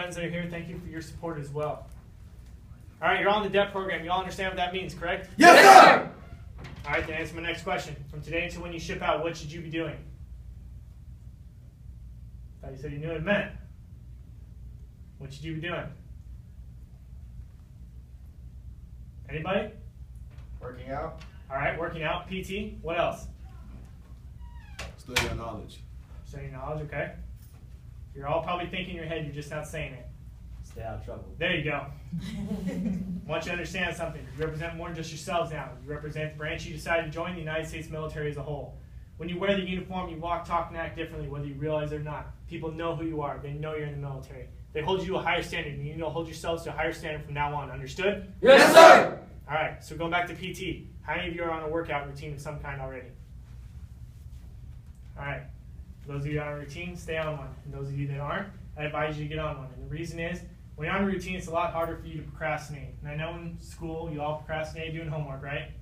friends that are here, thank you for your support as well. All right, you're on the DEP program. You all understand what that means, correct? Yes, sir! All right, to answer my next question. From today until when you ship out, what should you be doing? I thought you said you knew what it meant. What should you be doing? Anybody? Working out. All right, working out, PT. What else? Studying your knowledge. Studying knowledge, okay. You're all probably thinking in your head, you're just not saying it. Stay out of trouble. There you go. I want you to understand something. You represent more than just yourselves now. You represent the branch you decided to join, the United States military as a whole. When you wear the uniform, you walk, talk, and act differently, whether you realize it or not. People know who you are. They know you're in the military. They hold you to a higher standard, and you need to hold yourselves to a higher standard from now on. Understood? Yes, sir! All right, so going back to PT. How many of you are on a workout routine of some kind already? All right. For those of you that are on a routine, stay on one. And those of you that aren't, I advise you to get on one. And the reason is, when you're on a routine, it's a lot harder for you to procrastinate. And I know in school, you all procrastinate doing homework, right?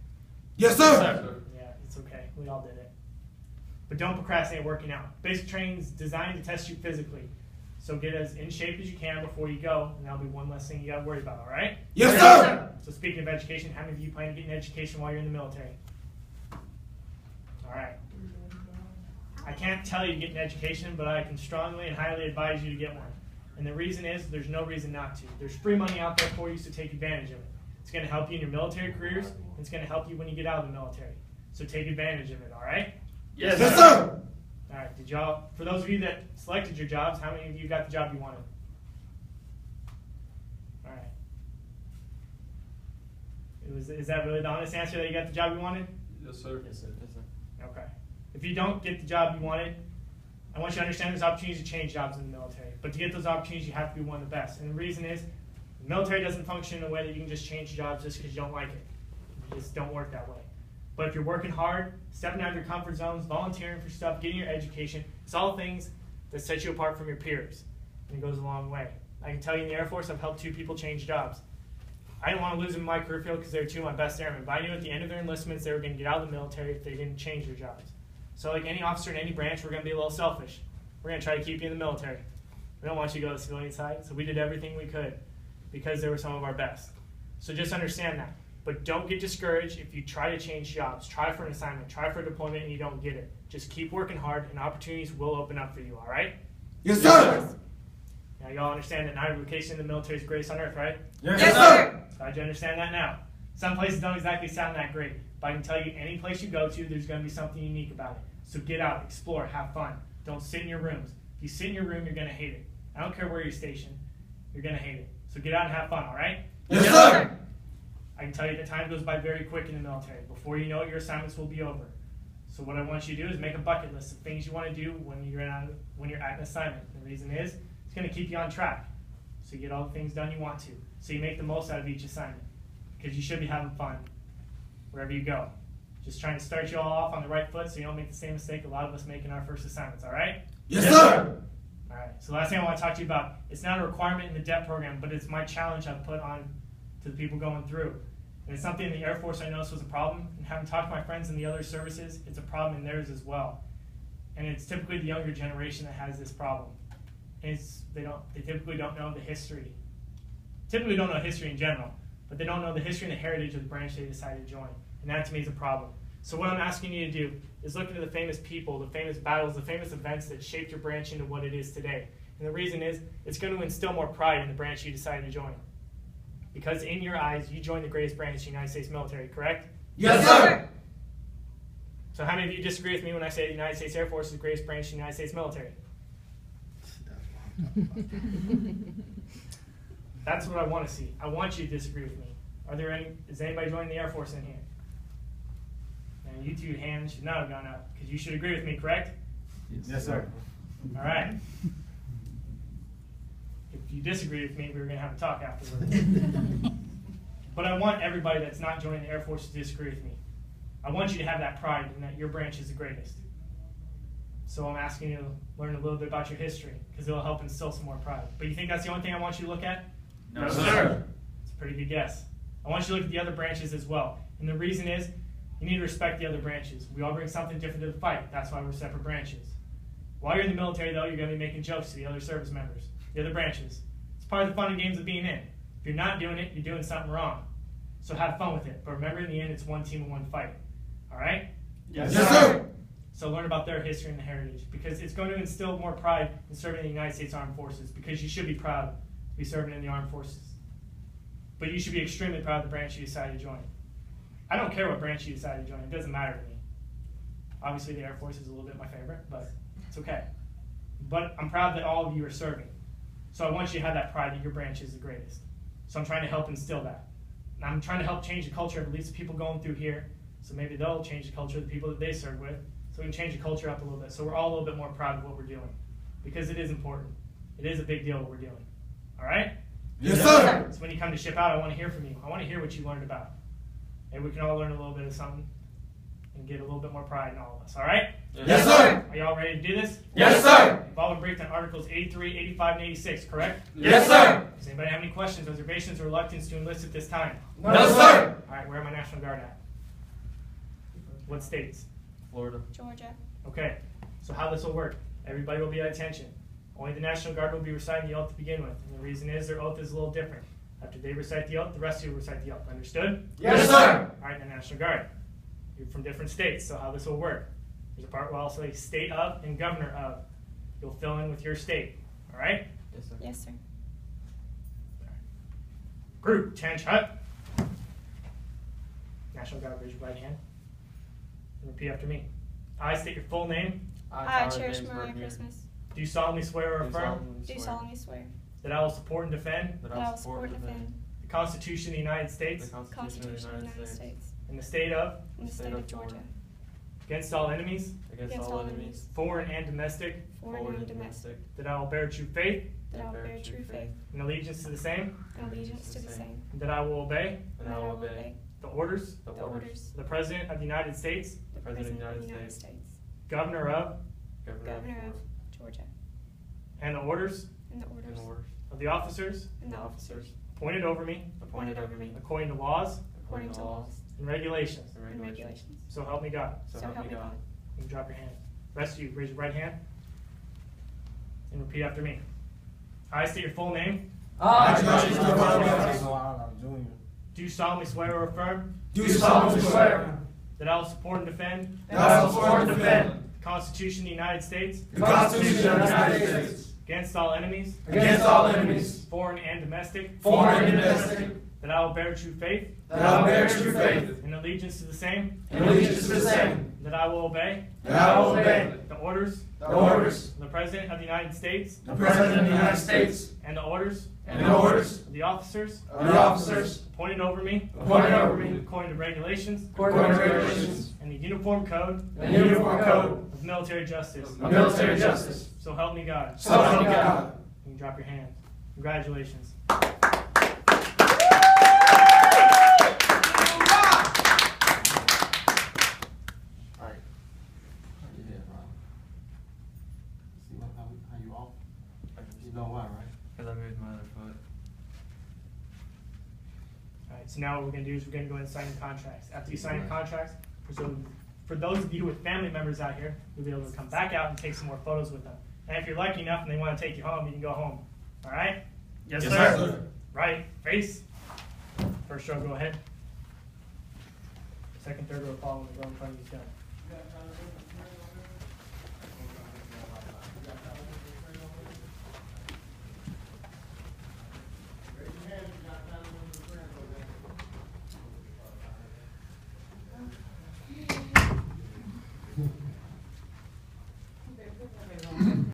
Yes, sir! Yes, sir. Yeah, it's okay. We all did it. But don't procrastinate working out. Basic training is designed to test you physically. So get as in shape as you can before you go, and that'll be one less thing you got to worry about, all right? Yes, sir! So speaking of education, how many of you plan to get an education while you're in the military? All right. I can't tell you to get an education, but I can strongly and highly advise you to get one. And the reason is, there's no reason not to. There's free money out there for you, so take advantage of it. It's going to help you in your military careers, and it's going to help you when you get out of the military. So take advantage of it, all right? Yes, sir! All right, did y'all, for those of you that selected your jobs, how many of you got the job you wanted? All right. Is that really the honest answer that you got the job you wanted? Yes, sir. Yes, sir. Yes, sir. Okay. If you don't get the job you wanted, I want you to understand there's opportunities to change jobs in the military. But to get those opportunities, you have to be one of the best. And the reason is, the military doesn't function in a way that you can just change jobs just because you don't like it. You just don't work that way. But if you're working hard, stepping out of your comfort zones, volunteering for stuff, getting your education, it's all things that set you apart from your peers. And it goes a long way. I can tell you in the Air Force, I've helped 2 people change jobs. I didn't want to lose them in my career field because they were 2 of my best airmen. But I knew at the end of their enlistments, they were going to get out of the military if they didn't change their jobs. So like any officer in any branch, we're going to be a little selfish. We're going to try to keep you in the military. We don't want you to go to the civilian side, so we did everything we could because they were some of our best. So just understand that. But don't get discouraged if you try to change jobs. Try for an assignment, try for a deployment, and you don't get it. Just keep working hard, and opportunities will open up for you, all right? Yes, sir! Now, you all understand that night vacation in the military is greatest on earth, right? Yes, sir! Glad you understand that now. Some places don't exactly sound that great, but I can tell you any place you go to, there's going to be something unique about it. So get out, explore, have fun. Don't sit in your rooms. If you sit in your room, you're going to hate it. I don't care where you're stationed. You're going to hate it. So get out and have fun, all right? Yes, sir! I can tell you that time goes by very quick in the military. Before you know it, your assignments will be over. So what I want you to do is make a bucket list of things you want to do when you're at an assignment. The reason is, it's going to keep you on track. So you get all the things done you want to. So you make the most out of each assignment. Because you should be having fun wherever you go. Just trying to start you all off on the right foot so you don't make the same mistake a lot of us make in our first assignments, all right? Yes, sir! All right, so the last thing I want to talk to you about, it's not a requirement in the DEP program, but it's my challenge I've put on to the people going through. And it's something in the Air Force I noticed was a problem, and having talked to my friends in the other services, it's a problem in theirs as well. And it's typically the younger generation that has this problem. And they typically don't know the history. Typically don't know history in general, but they don't know the history and the heritage of the branch they decided to join. And that to me is a problem. So what I'm asking you to do is look into the famous people, the famous battles, the famous events that shaped your branch into what it is today. And the reason is, it's going to instill more pride in the branch you decided to join. Because in your eyes, you joined the greatest branch of the United States military, correct? Yes, sir! So how many of you disagree with me when I say the United States Air Force is the greatest branch of the United States military? That's what I want to see. I want you to disagree with me. Is anybody joining the Air Force in here? And you 2 hands should not have gone up, because you should agree with me, correct? Yes, sir. All right. If you disagree with me, we're going to have a talk afterwards. But I want everybody that's not joining the Air Force to disagree with me. I want you to have that pride in that your branch is the greatest. So I'm asking you to learn a little bit about your history, because it'll help instill some more pride. But you think that's the only thing I want you to look at? No, sir. It's a pretty good guess. I want you to look at the other branches as well. And the reason is, you need to respect the other branches. We all bring something different to the fight. That's why we're separate branches. While you're in the military, though, you're going to be making jokes to the other service members, the other branches. part of the fun and games of being in. If you're not doing it, you're doing something wrong. So have fun with it. But remember, in the end, it's one team and one fight. All right? Yes, sir. So learn about their history and heritage, because it's going to instill more pride in serving in the United States Armed Forces, because you should be proud to be serving in the Armed Forces. But you should be extremely proud of the branch you decide to join. I don't care what branch you decide to join. It doesn't matter to me. Obviously, the Air Force is a little bit my favorite, but it's okay. But I'm proud that all of you are serving. So I want you to have that pride that your branch is the greatest. So I'm trying to help instill that. And I'm trying to help change the culture of at least the people going through here. So maybe they'll change the culture of the people that they serve with. So we can change the culture up a little bit. So we're all a little bit more proud of what we're doing. Because it is important. It is a big deal what we're doing. All right? Yes, sir. So when you come to ship out, I want to hear from you. I want to hear what you learned about. Maybe we can all learn a little bit of something and get a little bit more pride in all of us. All right? Yes, sir. Are y'all ready to do this? Yes, sir. Following briefed on Articles 83, 85, and 86, correct? Yes, sir. Does anybody have any questions, reservations, or reluctance to enlist at this time? No, sir. All right, where are my National Guard at? What states? Florida. Georgia. Okay, so how this will work. Everybody will be at attention. Only the National Guard will be reciting the oath to begin with. And the reason is their oath is a little different. After they recite the oath, the rest of you will recite the oath. Understood? Yes, sir. All right, the National Guard. You're from different states, so how this will work. There's a part where I'll say state of and governor of. You'll fill in with your state. All right? Yes, sir. Yes, sir. Group, change hut. National Guard, raise your right hand. And repeat after me. I state your full name. I, Cherish Mariah Christmas, Do solemnly swear or affirm do solemnly swear that I will support and defend that I will support and defend the Constitution of the United States the Constitution of the United States and the state of, and the state of Georgia, against all enemies, against all enemies, foreign and domestic, foreign and domestic, that I will bear true faith that I will bear true faith and allegiance to the same, and allegiance to the same, and that I will obey and I will obey the orders the the orders orders of the President of the United States, of the President President of of the the United United States, Governor of, Governor of Georgia, and the orders and the and orders orders of the officers and the the officers appointed over me appointed over me according to laws according to laws and regulations. and regulations. So help me God. So So help me God. You can drop your hand. Rest of you, raise your right hand and repeat after me. I state your full name. I, Cherish Mariah Jr. Do solemnly swear or affirm Do solemnly swear that I will support and defend that I will support and defend the Constitution of the United States the Constitution of the United States against all enemies, against all enemies, foreign and domestic, foreign and domestic, that I will bear true faith that I will bear true faith and allegiance to the same, and allegiance to the same, that I will obey that I will obey the orders the orders of the President of the United States of the President of the United States and the orders and the orders of the officers of the officers appointed over me appointed over me according to regulations according to regulations and the Uniform Code and the Uniform Code of Military Justice. of military justice. So help me God. So help me God. You can drop your hand. Congratulations. Alright. See how you off? You know why, right? Because I moved my other foot. All right, so now what we're going to do is we're going to go ahead and sign the contracts. After you sign the contracts, for those of you with family members out here, you'll be able to come back out and take some more photos with them. And if you're lucky enough and they want to take you home, you can go home. All right? Yes, sir. Right, face. First row, go ahead. Second, third row, follow the row in front of you. Done.